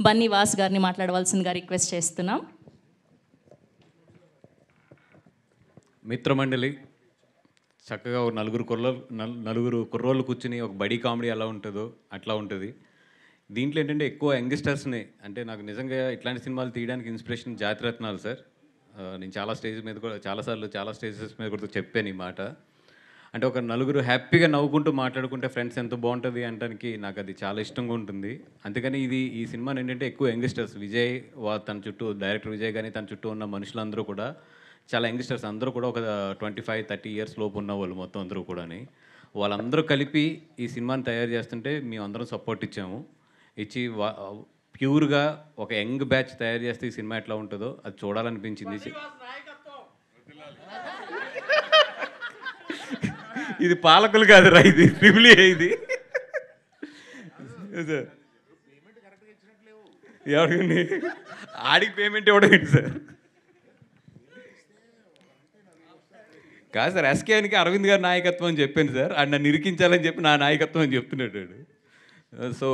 Bunny was గారిని మాట్లాడవలసిందిగా request చేస్తున్నాం. మిత్రమండలి చక్కగా ఒక నలుగురు కుర్రోళ్ళు కూర్చుని ఒక బడీ కామెడీ ఎలా ఉంటుందో అట్లా ఉంటుంది. దీంట్లో ఏంటంటే ఎక్కువ యంగ్స్టర్స్ని, అంటే నాకు నిజంగా ఇట్లాంటి సినిమాలు తీయడానికి ఇన్స్పిరేషన్ జాతిరత్నాలు సార్. నేను చాలా స్టేజ్ మీద కూడా చాలా స్టేజెస్ మీద కూడా చెప్పాను ఈ మాట. అంటే ఒక నలుగురు హ్యాపీగా నవ్వుకుంటూ మాట్లాడుకుంటే ఫ్రెండ్స్ ఎంత బాగుంటుంది అనడానికి నాకు అది చాలా ఇష్టంగా ఉంటుంది. అందుకని ఈ సినిమాని ఏంటంటే ఎక్కువ యంగ్స్టర్స్, విజయ్ తన చుట్టూ డైరెక్టర్ విజయ్ కానీ తన చుట్టూ ఉన్న మనుషులందరూ కూడా చాలా యంగ్స్టర్స్, అందరూ కూడా ఒక 25-30 ఇయర్స్ లోపు ఉన్న వాళ్ళు మొత్తం అందరూ కూడా. వాళ్ళందరూ కలిపి ఈ సినిమాని తయారు చేస్తుంటే మేము అందరం సపోర్ట్ ఇచ్చి ప్యూర్గా ఒక యంగ్ బ్యాచ్ తయారు చేస్తే ఈ సినిమా ఎట్లా ఉంటుందో అది చూడాలనిపించింది. ఇది పాలకులు కాదురా, ఇది ట్రిపుల్ ఏ. ఇది సార్ ఎవరికి ఆడికి పేమెంట్ ఇవ్వడం ఏంటి సార్? కాదు సార్, ఎస్కేఎన్కి అరవింద్ గారి నాయకత్వం అని చెప్పాను సార్. నన్ను నిరికించాలని చెప్పి నా నాయకత్వం అని చెప్తున్నాడు. సో